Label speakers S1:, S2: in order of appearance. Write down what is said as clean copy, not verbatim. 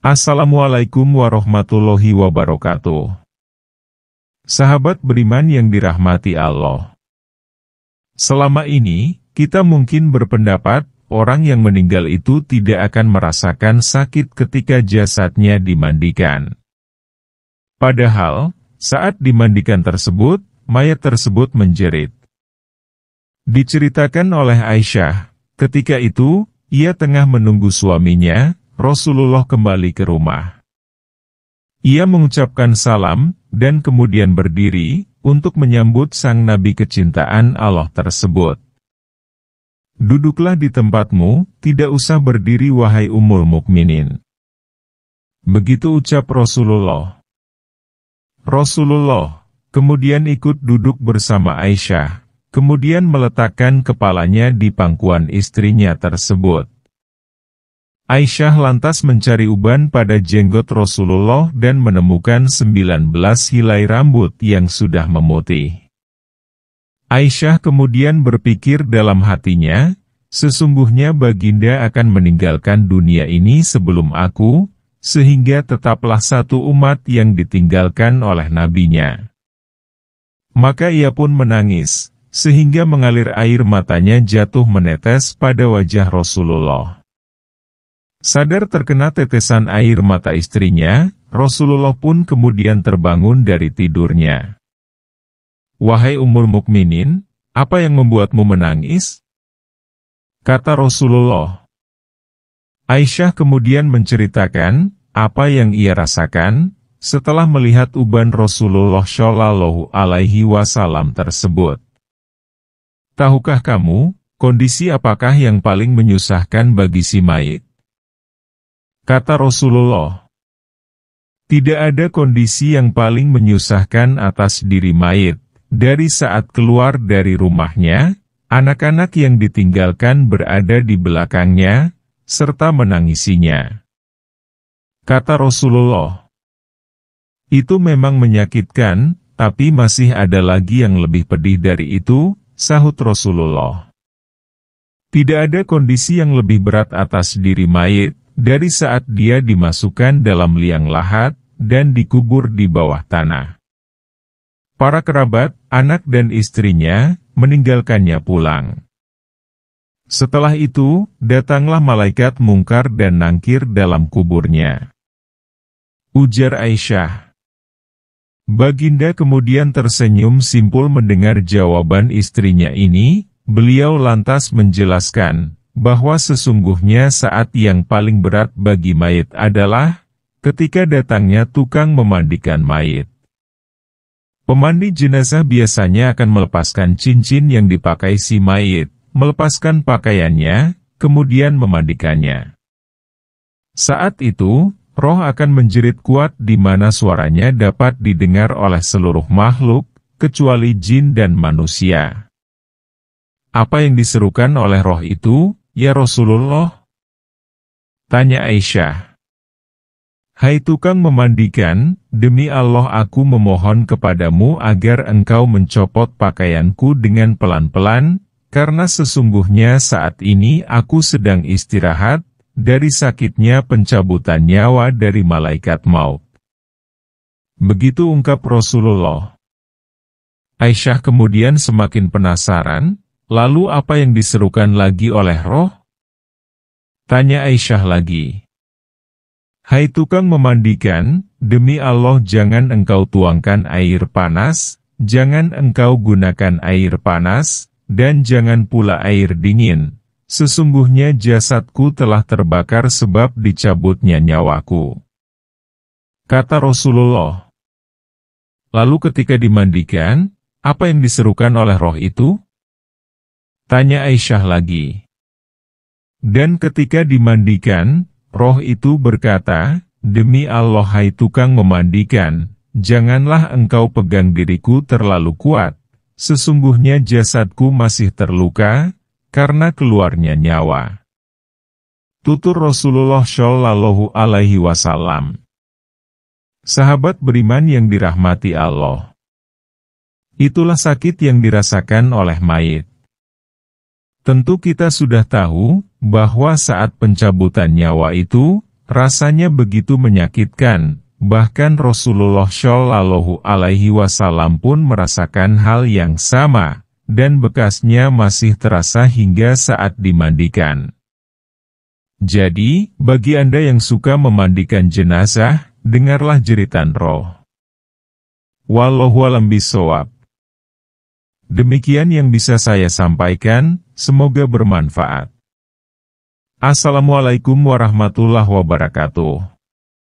S1: Assalamualaikum warahmatullahi wabarakatuh. Sahabat beriman yang dirahmati Allah. Selama ini, kita mungkin berpendapat, orang yang meninggal itu tidak akan merasakan sakit ketika jasadnya dimandikan. Padahal, saat dimandikan tersebut, mayat tersebut menjerit. Diceritakan oleh Aisyah, ketika itu, ia tengah menunggu suaminya, Rasulullah kembali ke rumah. Ia mengucapkan salam, dan kemudian berdiri, untuk menyambut sang Nabi kecintaan Allah tersebut. Duduklah di tempatmu, tidak usah berdiri wahai Ummul Mukminin. Begitu ucap Rasulullah. Rasulullah kemudian ikut duduk bersama Aisyah, kemudian meletakkan kepalanya di pangkuan istrinya tersebut. Aisyah lantas mencari uban pada jenggot Rasulullah dan menemukan 19 helai rambut yang sudah memutih. Aisyah kemudian berpikir dalam hatinya, sesungguhnya baginda akan meninggalkan dunia ini sebelum aku, sehingga tetaplah satu umat yang ditinggalkan oleh nabinya. Maka ia pun menangis, sehingga mengalir air matanya jatuh menetes pada wajah Rasulullah. Sadar terkena tetesan air mata istrinya, Rasulullah pun kemudian terbangun dari tidurnya. Wahai Ummul Mukminin, apa yang membuatmu menangis? Kata Rasulullah. Aisyah kemudian menceritakan, apa yang ia rasakan, setelah melihat uban Rasulullah Shallallahu Alaihi Wasallam tersebut. Tahukah kamu, kondisi apakah yang paling menyusahkan bagi si mayit? Kata Rasulullah, tidak ada kondisi yang paling menyusahkan atas diri mayit, dari saat keluar dari rumahnya, anak-anak yang ditinggalkan berada di belakangnya, serta menangisinya. Kata Rasulullah, itu memang menyakitkan, tapi masih ada lagi yang lebih pedih dari itu, sahut Rasulullah. Tidak ada kondisi yang lebih berat atas diri mayit, dari saat dia dimasukkan dalam liang lahat, dan dikubur di bawah tanah. Para kerabat, anak dan istrinya, meninggalkannya pulang. Setelah itu, datanglah malaikat Mungkar dan Nangkir dalam kuburnya. Ujar Aisyah. Baginda kemudian tersenyum simpul mendengar jawaban istrinya ini, beliau lantas menjelaskan, bahwa sesungguhnya saat yang paling berat bagi mayit adalah ketika datangnya tukang memandikan mayit. Pemandi jenazah biasanya akan melepaskan cincin yang dipakai si mayit, melepaskan pakaiannya, kemudian memandikannya. Saat itu, roh akan menjerit kuat di mana suaranya dapat didengar oleh seluruh makhluk, kecuali jin dan manusia. Apa yang diserukan oleh roh itu? Ya Rasulullah? Tanya Aisyah. Hai tukang memandikan, demi Allah aku memohon kepadamu agar engkau mencopot pakaianku dengan pelan-pelan, karena sesungguhnya saat ini aku sedang istirahat, dari sakitnya pencabutan nyawa dari malaikat maut. Begitu ungkap Rasulullah. Aisyah kemudian semakin penasaran, lalu apa yang diserukan lagi oleh roh? Tanya Aisyah lagi. Hai tukang memandikan, demi Allah jangan engkau tuangkan air panas, jangan engkau gunakan air panas, dan jangan pula air dingin. Sesungguhnya jasadku telah terbakar sebab dicabutnya nyawaku. Kata Rasulullah. Lalu ketika dimandikan, apa yang diserukan oleh roh itu? Tanya Aisyah lagi. Dan ketika dimandikan, roh itu berkata, demi Allah hai tukang memandikan, janganlah engkau pegang diriku terlalu kuat, sesungguhnya jasadku masih terluka, karena keluarnya nyawa. Tutur Rasulullah Shallallahu Alaihi Wasallam. Sahabat beriman yang dirahmati Allah. Itulah sakit yang dirasakan oleh mayit. Tentu kita sudah tahu, bahwa saat pencabutan nyawa itu, Rasanya begitu menyakitkan, bahkan Rasulullah Shallallahu Alaihi Wasallam pun merasakan hal yang sama, dan bekasnya masih terasa hingga saat dimandikan. Jadi, bagi Anda yang suka memandikan jenazah, dengarlah jeritan roh. Wallahu a'lam bishawab. Demikian yang bisa saya sampaikan, semoga bermanfaat. Assalamualaikum warahmatullahi wabarakatuh.